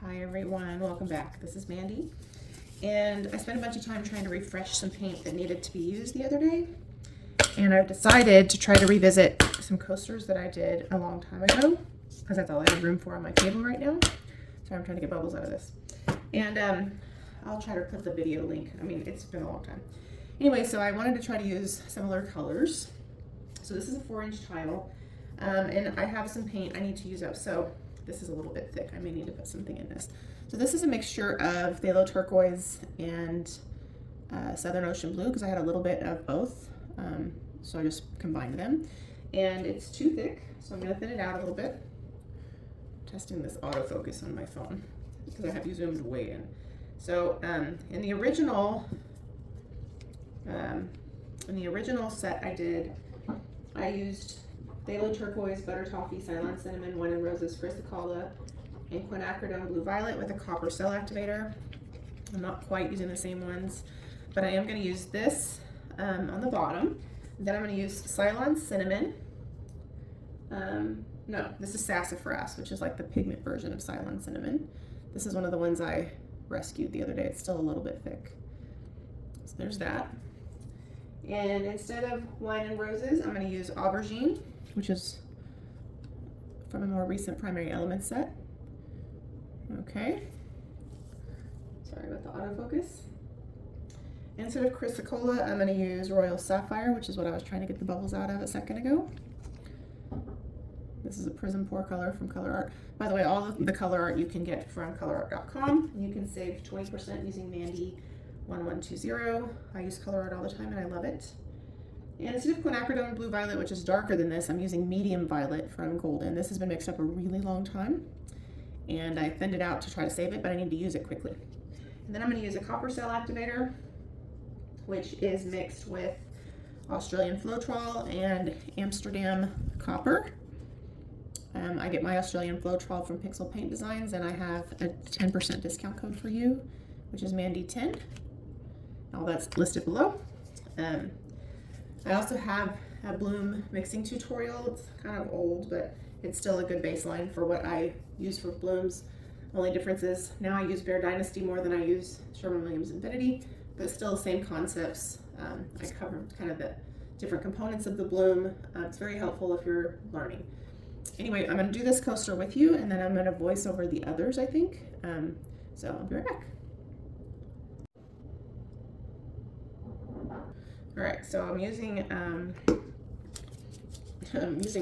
Hi everyone, welcome back. This is Mandy, and I spent a bunch of time trying to refresh some paint that needed to be used the other day, and I've decided to try to revisit some coasters that I did a long time ago, because that's all I have room for on my table right now. So I'm trying to get bubbles out of this, and I'll try to put the video link. I mean, it's been a long time. Anyway, so I wanted to try to use similar colors. So this is a 4-inch tile, and I have some paint I need to use up. So this is a little bit thick. I may need to put something in this. So this is a mixture of Phthalo Turquoise and Southern Ocean Blue, because I had a little bit of both. So I just combined them. And it's too thick, so I'm going to thin it out a little bit. Testing this autofocus on my phone, because I have you zoomed way in. So in the original set I did, I used Phthalo Turquoise, Butter Toffee, Ceylon Cinnamon, Wine and Roses, Chrysocolla, and Quinacridone Blue Violet with a copper Cell Activator. I'm not quite using the same ones, but I am going to use this on the bottom. Then I'm going to use Ceylon Cinnamon. No, this is Sassafras, which is like the pigment version of Ceylon Cinnamon. This is one of the ones I rescued the other day. It's still a little bit thick. So there's that. And instead of Wine and Roses, I'm going to use Aubergine, which is from a more recent Primary Elements set. Okay. Sorry about the autofocus. And instead of Chrysocolla, I'm going to use Royal Sapphire, which is what I was trying to get the bubbles out of a second ago. This is a Prism Pour color from Colourarte. By the way, all of the color art you can get from Colourarte.com. You can save 20% using Mandy1120. I use Colourarte all the time and I love it. And instead of Quinacridone Blue Violet, which is darker than this, I'm using Medium Violet from Glidden. This has been mixed up a really long time, and I thinned it out to try to save it, but I need to use it quickly. And then I'm going to use a copper Cell Activator, which is mixed with Australian Floetrol and Amsterdam copper. I get my Australian Floetrol from Pixel Paint Designs, and I have a 10% discount code for you, which is Mandy10. All that's listed below. I also have a bloom mixing tutorial. It's kind of old, but it's still a good baseline for what I use for blooms. Only difference is now I use Bear Dynasty more than I use Sherwin-Williams Infinity, but it's still the same concepts. I cover kind of the different components of the bloom. It's very helpful if you're learning. Anyway, I'm going to do this coaster with you, and then I'm going to voice over the others, I think. So I'll be right back. All right, so I'm using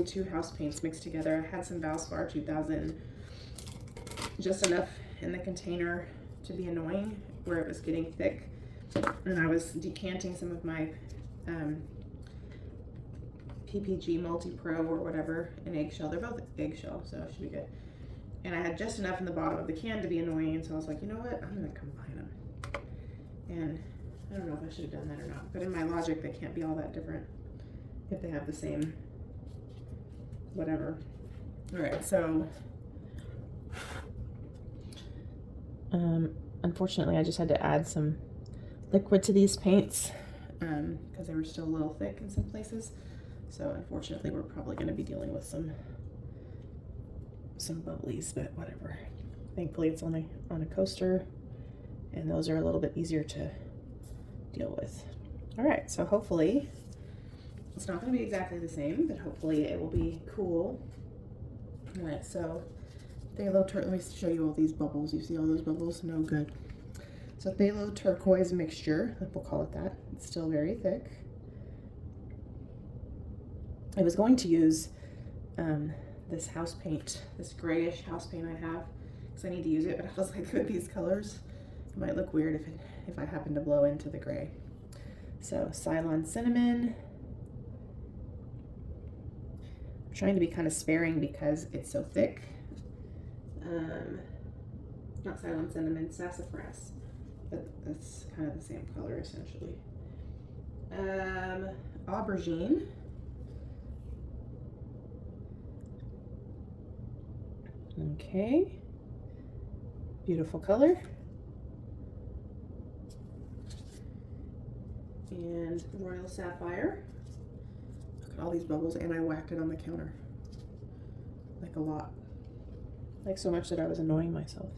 two house paints mixed together. I had some Valspar 2000, just enough in the container to be annoying where it was getting thick, and I was decanting some of my PPG Multi-Pro or whatever in Eggshell. They're both Eggshell, so it should be good. And I had just enough in the bottom of the can to be annoying, and so I was like, you know what, I'm gonna combine them. And I don't know if I should have done that or not, but in my logic, they can't be all that different if they have the same whatever. All right, so unfortunately, I just had to add some liquid to these paints because they were still a little thick in some places. So unfortunately, we're probably going to be dealing with some bubblies, but whatever. Thankfully, it's only on a coaster, and those are a little bit easier to deal with. All right, so hopefully it's not going to be exactly the same, but hopefully it will be cool. All right, so let me show you all these bubbles. You see all those bubbles? No good. So Phthalo Turquoise mixture, we'll call it that. It's still very thick. I was going to use this house paint, this grayish house paint I have, because I need to use it, but I was like, with these colors, it might look weird if I happen to blow into the gray. So Ceylon Cinnamon. I'm trying to be kind of sparing because it's so thick. Not Ceylon Cinnamon, Sassafras, but that's kind of the same color essentially. Aubergine. Okay, beautiful color. And Royal Sapphire. Look at all these bubbles, and I whacked it on the counter. Like a lot. Like so much that I was annoying myself.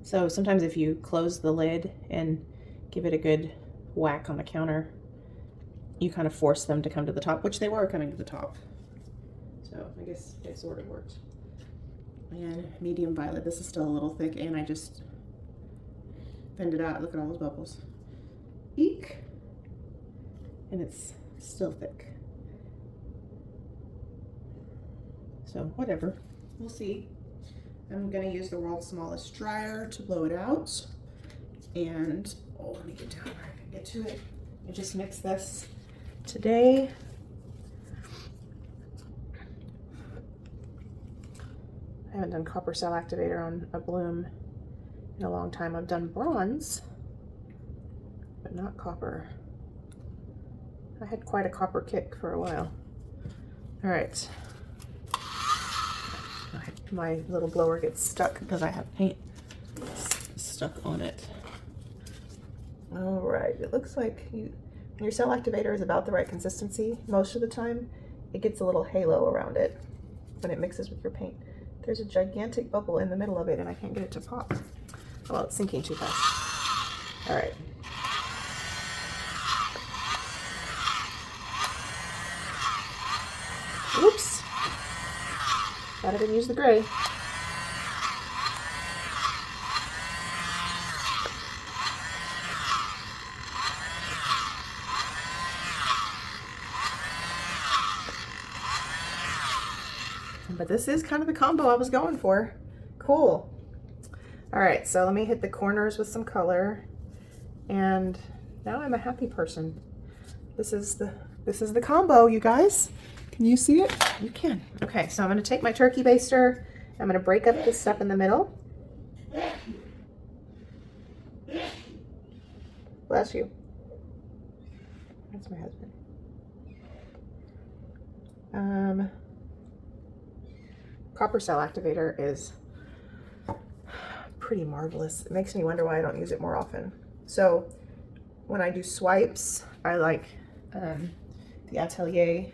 So sometimes if you close the lid and give it a good whack on the counter, you kind of force them to come to the top, which they were coming to the top. So I guess it sort of worked. And medium violet, this is still a little thick, and I just thinned it out. Look at all those bubbles. Eek! And it's still thick. So whatever, we'll see. I'm gonna use the world's smallest dryer to blow it out. And, oh, let me get down where I can get to it. I just mixed this today. I haven't done copper cell activator on a bloom in a long time. I've done bronze, but not copper. I had quite a copper kick for a while. All right. My little blower gets stuck because I have paint stuck on it. All right, it looks like your cell activator is about the right consistency. Most of the time, it gets a little halo around it when it mixes with your paint. There's a gigantic bubble in the middle of it and I can't get it to pop. Oh, well, it's sinking too fast. All right. Oops. Glad I didn't use the gray. But this is kind of the combo I was going for. Cool. All right, so let me hit the corners with some color. And now I'm a happy person. This is the combo, you guys. Can you see it? You can. Okay, so I'm gonna take my turkey baster. I'm gonna break up this stuff in the middle. Bless you. That's my husband. Copper cell activator is pretty marvelous. It makes me wonder why I don't use it more often. So when I do swipes, I like the Atelier.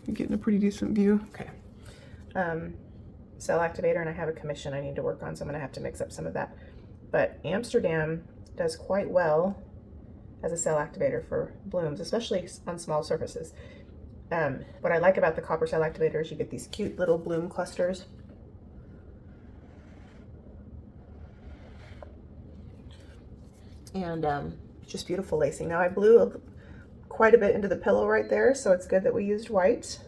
You're getting a pretty decent view. Okay. Cell activator, and I have a commission I need to work on, so I'm gonna have to mix up some of that. But Amsterdam does quite well as a cell activator for blooms, especially on small surfaces. What I like about the copper cell activator is you get these cute little bloom clusters. And just beautiful lacing. Now I blew quite a bit into the pillow right there, so it's good that we used white.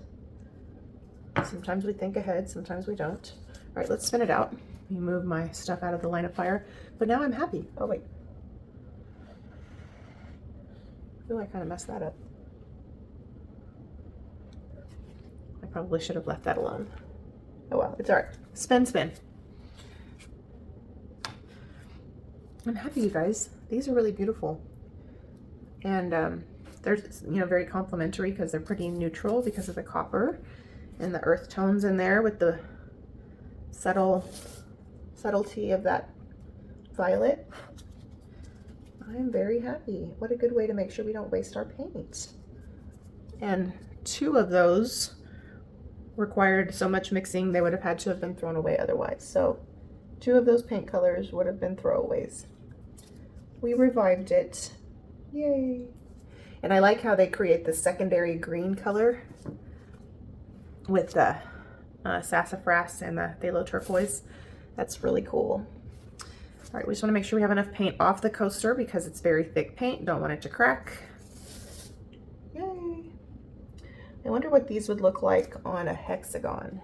Sometimes we think ahead, sometimes we don't. All right, let's spin it out. Let me move my stuff out of the line of fire. But now I'm happy. Oh wait. I feel I kind of messed that up. I probably should have left that alone. Oh well, it's all right. Spin, spin. I'm happy, you guys. These are really beautiful. And they're, you know, very complimentary because they're pretty neutral because of the copper and the earth tones in there with the subtlety of that violet. I'm very happy. What a good way to make sure we don't waste our paint. And 2 of those required so much mixing they would have had to have been thrown away otherwise. So 2 of those paint colors would have been throwaways. We revived it. Yay. And I like how they create the secondary green color with the Sassafras and the Phthalo Turquoise. That's really cool. All right, we just want to make sure we have enough paint off the coaster because it's very thick paint. Don't want it to crack. Yay. I wonder what these would look like on a hexagon.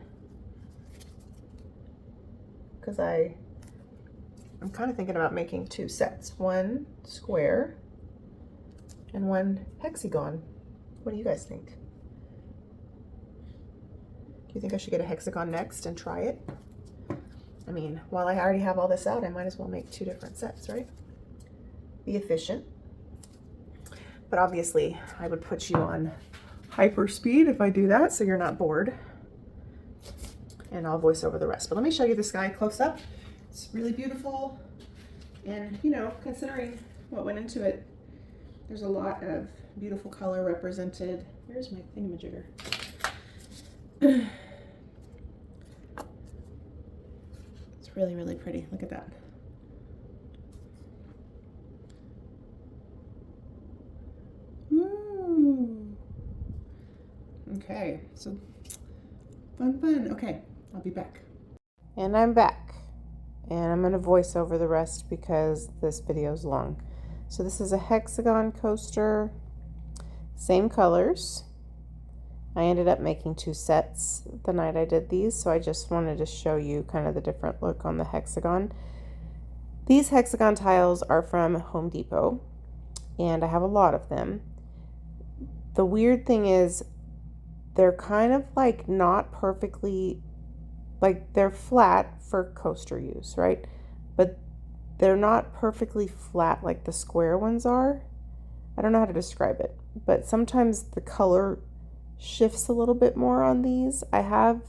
Because I'm kind of thinking about making 2 sets. 1 square and 1 hexagon. What do you guys think? Do you think I should get a hexagon next and try it? I mean, while I already have all this out, I might as well make 2 different sets, right? Be efficient. But obviously, I would put you on hyper speed if I do that, so you're not bored. And I'll voice over the rest. But let me show you the sky close up. It's really beautiful. And, you know, considering what went into it, there's a lot of beautiful color represented. Where's my thingamajigger? It's really, really pretty. Look at that. Okay, so fun. Okay, I'll be back. And I'm back. And I'm going to voice over the rest because this video is long. So this is a hexagon coaster, same colors. I ended up making 2 sets the night I did these, so I just wanted to show you kind of the different look on the hexagon. These hexagon tiles are from Home Depot, and I have a lot of them. The weird thing is they're kind of like not perfectly, like they're flat for coaster use, right? But they're not perfectly flat like the square ones are. I don't know how to describe it, but sometimes the color shifts a little bit more on these. I have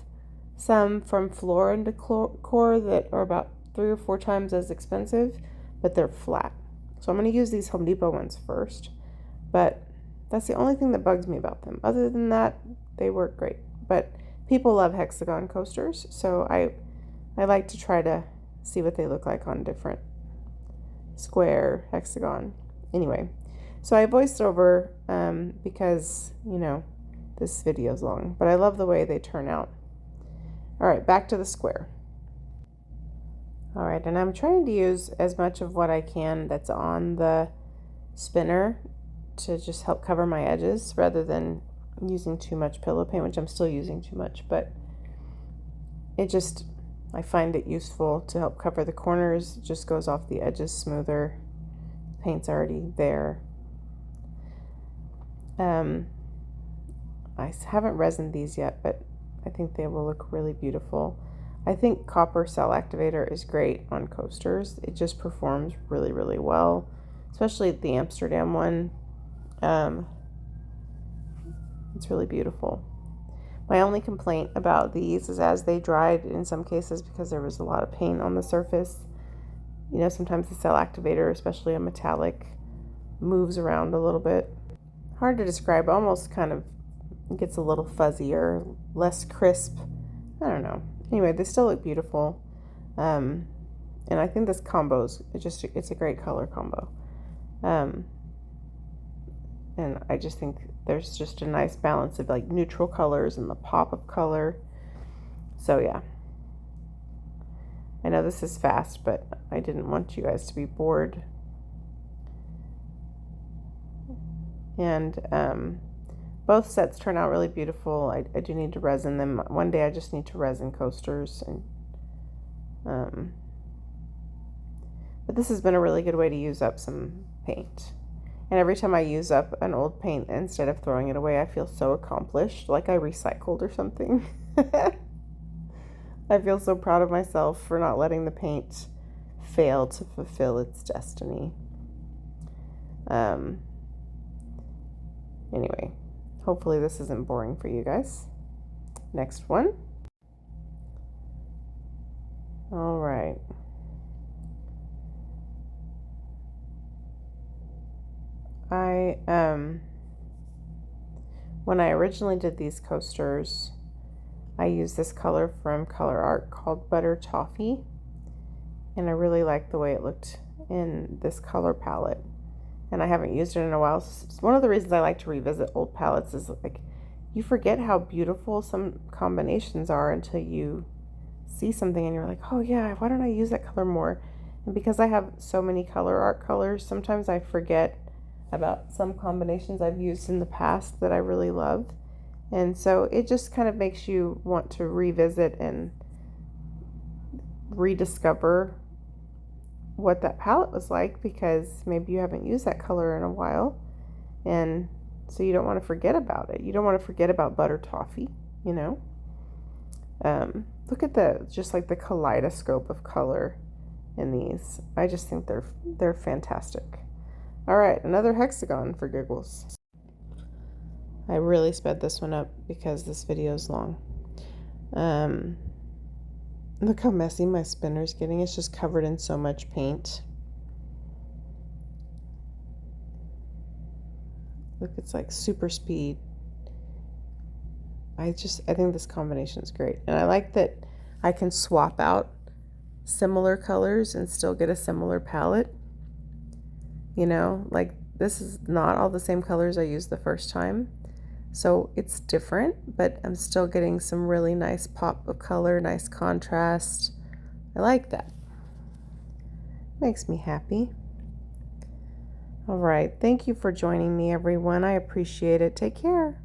some from Floor & Decor that are about 3 or 4 times as expensive, but they're flat. So I'm going to use these Home Depot ones first, but that's the only thing that bugs me about them. Other than that, they work great. But people love hexagon coasters, so I like to try to see what they look like on different square, hexagon. Anyway, so I voiced over because, you know, this video is long, but I love the way they turn out. All right, back to the square. All right, and I'm trying to use as much of what I can that's on the spinner to just help cover my edges rather than using too much pillow paint, which I'm still using too much, but I find it useful to help cover the corners. It just goes off the edges smoother. Paint's already there. I haven't resined these yet, but I think they will look really beautiful. I think copper Cell Activator is great on coasters. It just performs really, really well, especially the Amsterdam one. It's really beautiful. My only complaint about these is as they dried in some cases, because there was a lot of paint on the surface. You know, sometimes the Cell Activator, especially a metallic, moves around a little bit. Hard to describe, almost kind of gets a little fuzzier, less crisp. I don't know. Anyway, they still look beautiful. And I think this combo's it's a great color combo. And I just think there's just a nice balance of like neutral colors and the pop of color. So yeah. I know this is fast, but I didn't want you guys to be bored. And both sets turn out really beautiful. I do need to resin them. One day I just need to resin coasters. And but this has been a really good way to use up some paint. And every time I use up an old paint, instead of throwing it away, I feel so accomplished, like I recycled or something. I feel so proud of myself for not letting the paint fail to fulfill its destiny. Anyway, hopefully this isn't boring for you guys. Next one. All right. When I originally did these coasters, I used this color from Colourarte called Butter Toffee, and I really liked the way it looked in this color palette, and I haven't used it in a while. So one of the reasons I like to revisit old palettes is like you forget how beautiful some combinations are until you see something and you're like, oh yeah, why don't I use that color more? And because I have so many Colourarte colors, sometimes I forget about some combinations I've used in the past that I really love. And so it just kind of makes you want to revisit and rediscover what that palette was like, because maybe you haven't used that color in a while, and so you don't want to forget about it. You don't want to forget about Butter Toffee, you know. Look at just like the kaleidoscope of color in these. I just think they're fantastic. All right, another hexagon for giggles. I really sped this one up because this video is long. Look how messy my spinner's getting. It's just covered in so much paint. Look, it's like super speed. I think this combination is great. And I like that I can swap out similar colors and still get a similar palette. You know, like this is not all the same colors I used the first time. So it's different, but I'm still getting some really nice pop of color, nice contrast. I like that. Makes me happy. All right, thank you for joining me, everyone. I appreciate it. Take care.